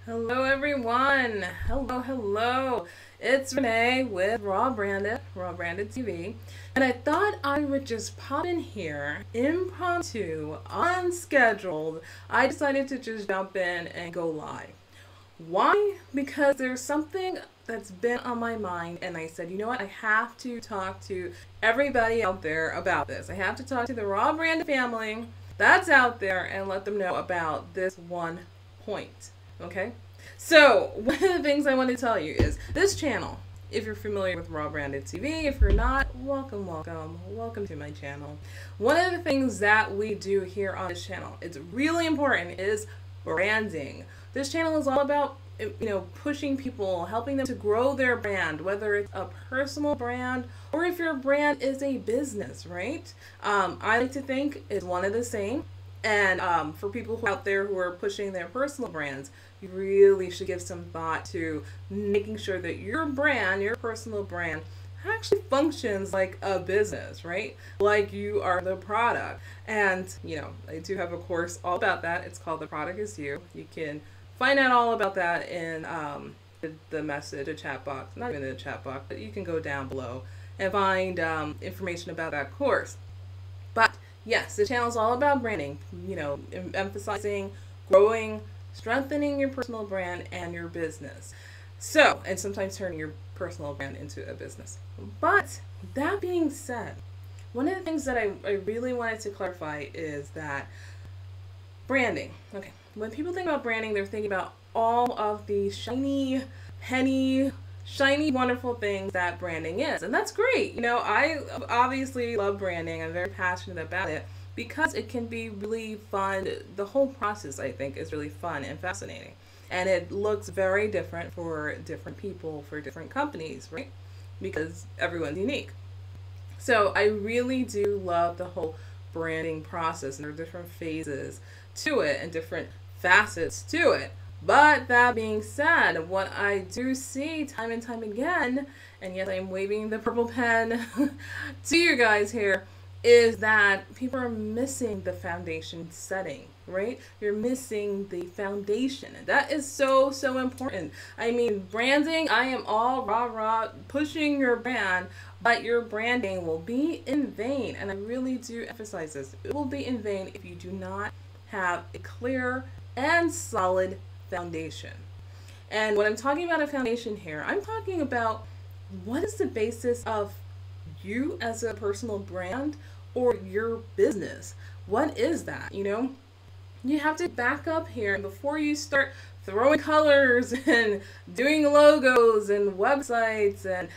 Hello everyone. Hello. It's Renee with Raw Branded TV. And I thought I would just pop in here, impromptu, unscheduled. I decided to just jump in and go live. Why? Because there's something that's been on my mind and I said, you know what? I have to talk to everybody out there about this. I have to talk to the Raw Branded family that's out there and let them know about this one point. Okay, so one of the things I want to tell you is this channel, if you're familiar with Raw Branded TV, if you're not, welcome to my channel. One of the things that we do here on this channel, it's really important, is branding. This channel is all about, pushing people, helping them to grow their brand, whether it's a personal brand or if your brand is a business, right? I like to think it's one of the same. And for people out there who are pushing their personal brands, you really should give some thought to making sure that your brand, your personal brand, actually functions like a business, right? Like you are the product. And, I do have a course all about that. It's called The Product Is You. You can find out all about that in the message, the chat box. Not even in the chat box, but you can go down below and find information about that course. But yes, the channel is all about branding, emphasizing, growing, strengthening your personal brand and your business. So, and sometimes turning your personal brand into a business. But that being said, one of the things that I really wanted to clarify is that branding. Okay, when people think about branding, they're thinking about all of the shiny, penny, wonderful things that branding is. And that's great. I obviously love branding. I'm very passionate about it because it can be really fun. The whole process, I think, is really fun and fascinating. And it looks very different for different people, for different companies, right? Because everyone's unique. So I really do love the whole branding process, and there are different phases to it and different facets to it. But that being said, what I do see time and time again, and yes, I'm waving the purple pen to you guys here, is that people are missing the foundation setting, right? You're missing the foundation. And that is so important. I mean, branding, I am all rah, pushing your brand, but your branding will be in vain. And I really do emphasize this. It will be in vain if you do not have a clear and solid foundation. And when I'm talking about a foundation here, I'm talking about what is the basis of you as a personal brand or your business. What is that? You have to back up here, and before you start throwing colors and doing logos and websites and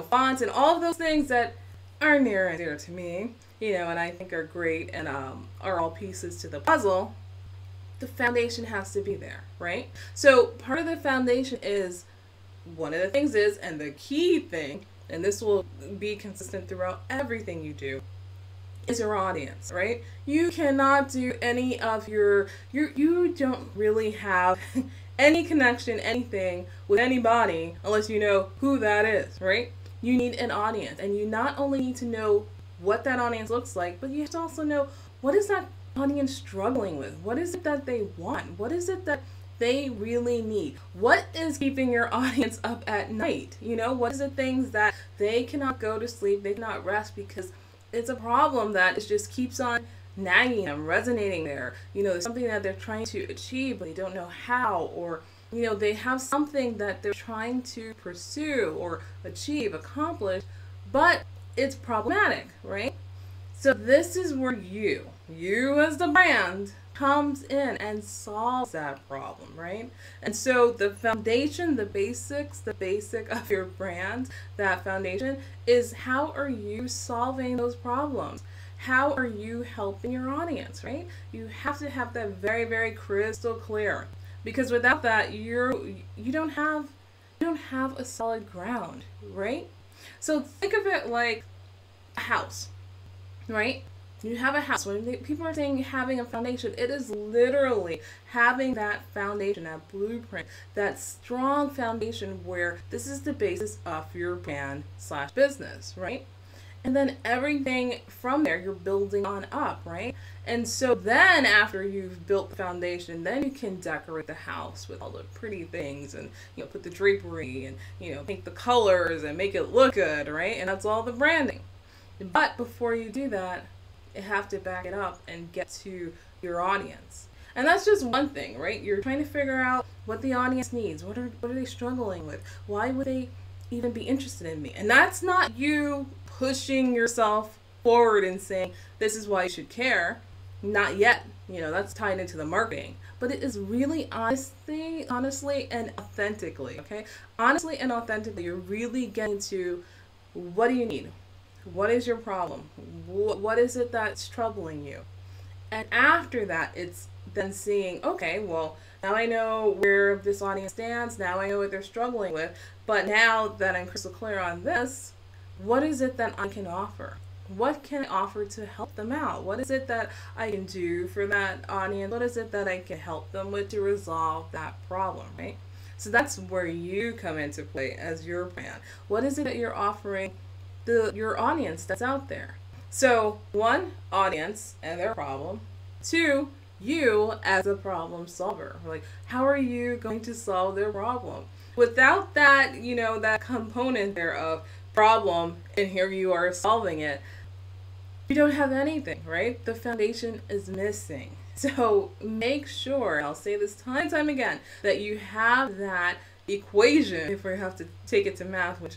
fonts and all of those things that are near and dear to me, and I think are great and are all pieces to the puzzle, the foundation has to be there, right? So part of the foundation is, one of the things is, and the key thing, and this will be consistent throughout everything you do, is your audience, right? You cannot do any of you don't really have any connection, anything with anybody unless you know who that is, right? You need an audience, and you not only need to know what that audience looks like, but you have to also know what is that audience struggling with? What is it that they want? What is it that they really need? What is keeping your audience up at night? What is the things that they cannot go to sleep, they cannot rest because it's a problem that it just keeps on nagging them, resonating there. There's something that they're trying to achieve, but they don't know how, or they have something that they're trying to pursue or achieve, accomplish, but it's problematic, right? So this is where you as the brand comes in and solves that problem, right? And so the foundation, the basic of your brand, that foundation is, how are you solving those problems? How are you helping your audience, right? You have to have that very crystal clear, because without that, you don't have a solid ground, right? So think of it like a house, right? You have a house. When people are saying having a foundation, it is literally having that foundation, that blueprint, that strong foundation where this is the basis of your brand / business, right? And then everything from there, you're building on up, right? And so then after you've built the foundation, then you can decorate the house with all the pretty things and, put the drapery and, paint the colors and make it look good, right? And that's all the branding. But before you do that, you have to back it up and get to your audience. And that's just one thing, right? You're trying to figure out what the audience needs. What are they struggling with? Why would they even be interested in me? And that's not you pushing yourself forward and saying, this is why you should care. Not yet. That's tied into the marketing. But it is really honestly and authentically, okay? Honestly and authentically, you're really getting to what do you need? What is your problem? What is it that's troubling you? And after that, it's then seeing, okay, well, now I know where this audience stands. Now I know what they're struggling with. But now that I'm crystal clear on this, what is it that I can offer? What can I offer to help them out? What is it that I can do for that audience? What is it that I can help them with to resolve that problem, right? So that's where you come into play as your brand. What is it that you're offering your audience that's out there? So 1, audience and their problem. 2, you as a problem solver. Like, how are you going to solve their problem? Without that, that component there of problem, and here you are solving it, you don't have anything, right? The foundation is missing. So make sure, I'll say this time and time again, that you have that equation. If we have to take it to math, which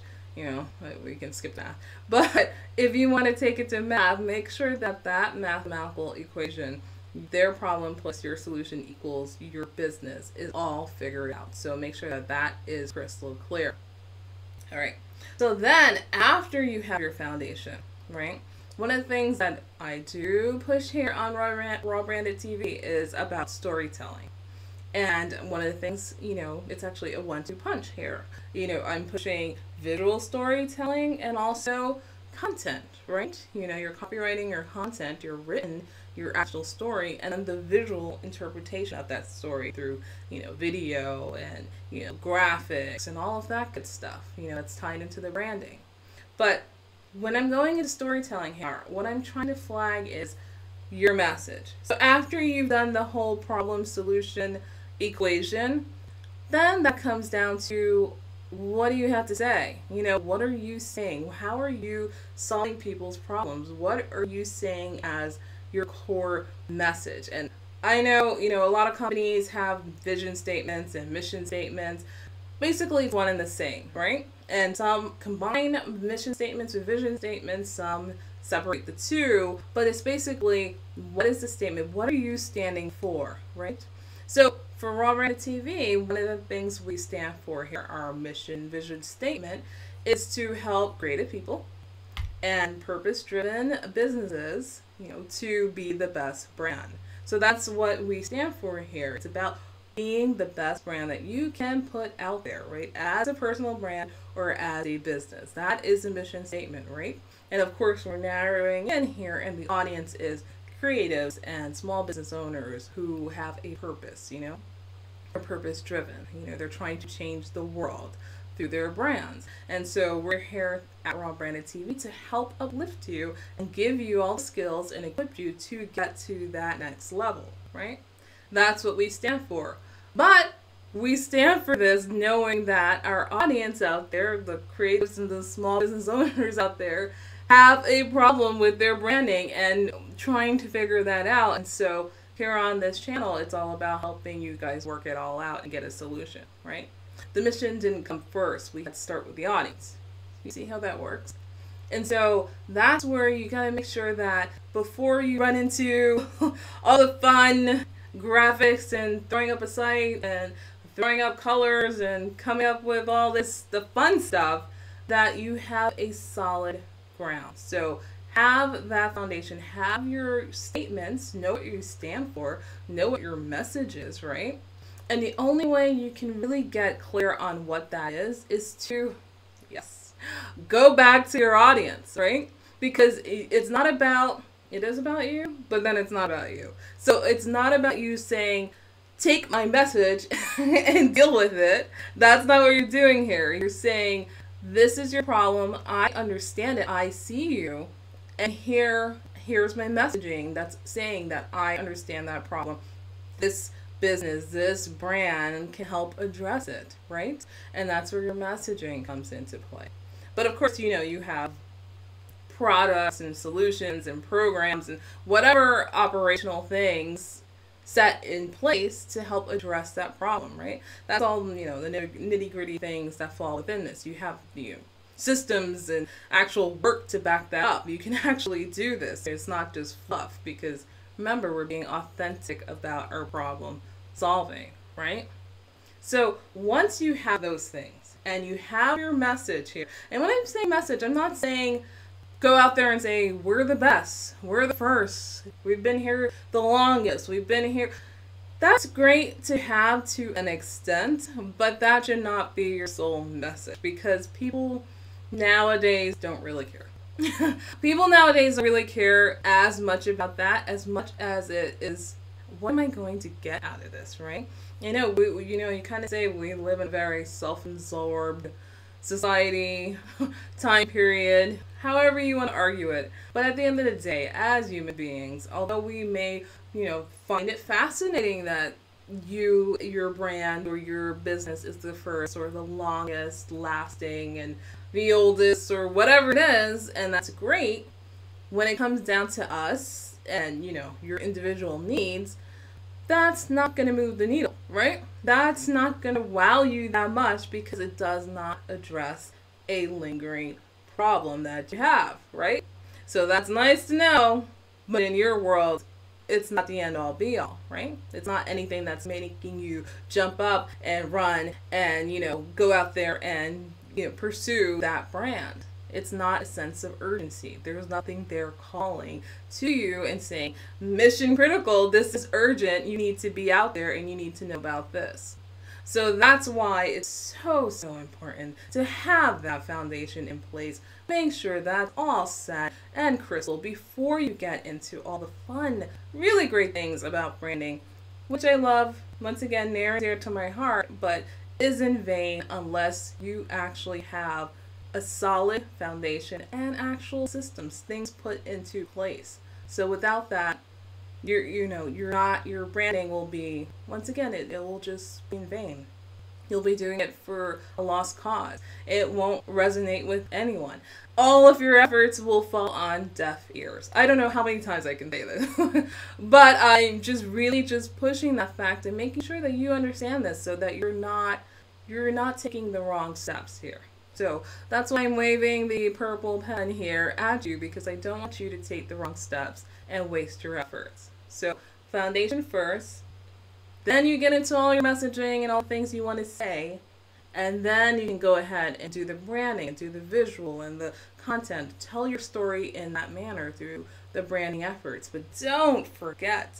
we can skip that. But if you want to take it to math, make sure that that mathematical equation, their problem plus your solution equals your business, is all figured out. So make sure that that is crystal clear. All right. So then after you have your foundation, right? One of the things that I do push here on Raw Branded TV is about storytelling. And one of the things, it's actually a 1-2 punch here. I'm pushing visual storytelling and also content, right? You're copywriting your content, your written, your actual story, and then the visual interpretation of that story through, video and, graphics and all of that good stuff. It's tied into the branding. But when I'm going into storytelling here, what I'm trying to flag is your message. So after you've done the whole problem solution equation, then that comes down to, what do you have to say? What are you saying? How are you solving people's problems? What are you saying as your core message? And I know, a lot of companies have vision statements and mission statements. Basically, it's one and the same, right? And some combine mission statements with vision statements, some separate the two, but it's basically, what is the statement? What are you standing for, right? So for Raw Branded TV, one of the things we stand for here, our mission vision statement, is to help creative people and purpose-driven businesses, to be the best brand. So that's what we stand for here. It's about being the best brand that you can put out there, right? As a personal brand or as a business. That is a mission statement, right? And of course, we're narrowing in here, and the audience is creatives and small business owners who have a purpose, are purpose driven. They're trying to change the world through their brands. And so we're here at Raw Branded TV to help uplift you and give you all the skills and equip you to get to that next level, right? That's what we stand for. But we stand for this knowing that our audience out there, the creatives and the small business owners out there, have a problem with their branding and trying to figure that out. And so here on this channel, it's all about helping you guys work it all out and get a solution, right? The mission didn't come first. We had to start with the audience. You see how that works? And so that's where you gotta make sure that before you run into all the fun graphics and throwing up a site and throwing up colors and coming up with all this, the fun stuff, that you have a solid ground. So have that foundation, have your statements, know what you stand for, know what your message is, right? And the only way you can really get clear on what that is to, yes, go back to your audience, right? Because it's not about, it is about you, but then it's not about you. So it's not about you saying, take my message and deal with it. That's not what you're doing here. You're saying, This is your problem. I understand it. I see you. And here's my messaging that's saying that I understand that problem. This business, this brand can help address it, right? And that's where your messaging comes into play. But of course, you have products and solutions and programs and whatever operational things set in place to help address that problem, right? That's all, the nitty-gritty things that fall within this. You have systems and actual work to back that up. You can actually do this. It's not just fluff, because remember, we're being authentic about our problem solving, right? So once you have those things and you have your message here, and when I'm saying message, I'm not saying go out there and say, we're the best, we're the first, we've been here the longest, we've been here. That's great to have to an extent, but that should not be your sole message, because people nowadays don't really care. People nowadays don't really care as much about that as much as it is, what am I going to get out of this, right? You kind of say we live in a very self-absorbed society, time period, however you want to argue it. But at the end of the day, as human beings, although we may, find it fascinating that your brand or your business is the first or the longest lasting and the oldest or whatever it is, and that's great, when it comes down to us and, your individual needs, that's not going to move the needle, right? That's not going to wow you that much, because it does not address a lingering problem that you have, right? So that's nice to know, but in your world, it's not the end all be all, right? It's not anything that's making you jump up and run and, go out there and, pursue that brand. It's not a sense of urgency. There's nothing there calling to you and saying, mission critical, this is urgent, you need to be out there and you need to know about this. So that's why it's so important to have that foundation in place. Make sure that's all set and crystal before you get into all the fun, really great things about branding, which I love, once again, near and dear to my heart, but is in vain unless you actually have a solid foundation and actual systems, things put into place. So without that, your branding will be, once again, it will just be in vain. You'll be doing it for a lost cause. It won't resonate with anyone. All of your efforts will fall on deaf ears. I don't know how many times I can say this, but I'm just really just pushing that fact and making sure that you understand this, so that you're not taking the wrong steps here. So that's why I'm waving the purple pen here at you, because I don't want you to take the wrong steps and waste your efforts. So foundation first, then you get into all your messaging and all things you want to say, and then you can go ahead and do the branding, do the visual and the content, tell your story in that manner through the branding efforts. But don't forget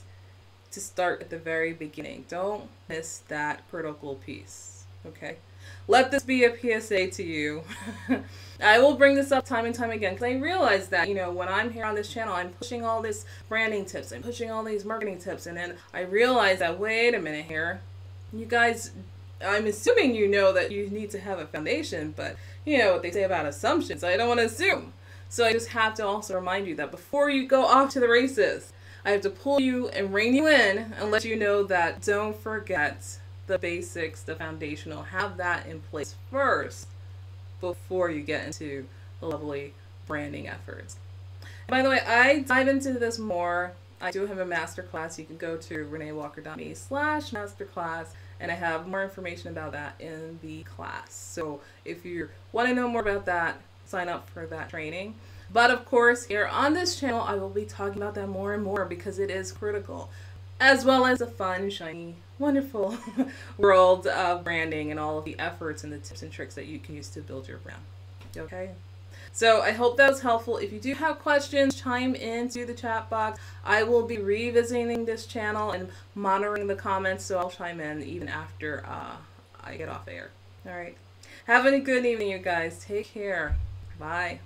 to start at the very beginning. Don't miss that critical piece, okay? Let this be a PSA to you. I will bring this up time and time again, because I realize that, when I'm here on this channel, I'm pushing all this branding tips, I'm pushing all these marketing tips, and then I realize that, wait a minute here, you guys, I'm assuming that you need to have a foundation, but what they say about assumptions, I don't want to assume. So I just have to also remind you that before you go off to the races, I have to pull you and rein you in and let you know that don't forget the basics, the foundational, have that in place first before you get into the lovely branding efforts. By the way, I dive into this more. I do have a masterclass. You can go to reneewalker.me/masterclass, and I have more information about that in the class. So if you want to know more about that, sign up for that training. But of course, here on this channel, I will be talking about that more and more, because it is critical, as well as the fun, shiny, wonderful world of branding and all of the efforts and the tips and tricks that you can use to build your brand. Okay? So I hope that was helpful. If you do have questions, chime into the chat box. I will be revisiting this channel and monitoring the comments, so I'll chime in even after I get off air. All right. Have a good evening, you guys. Take care. Bye.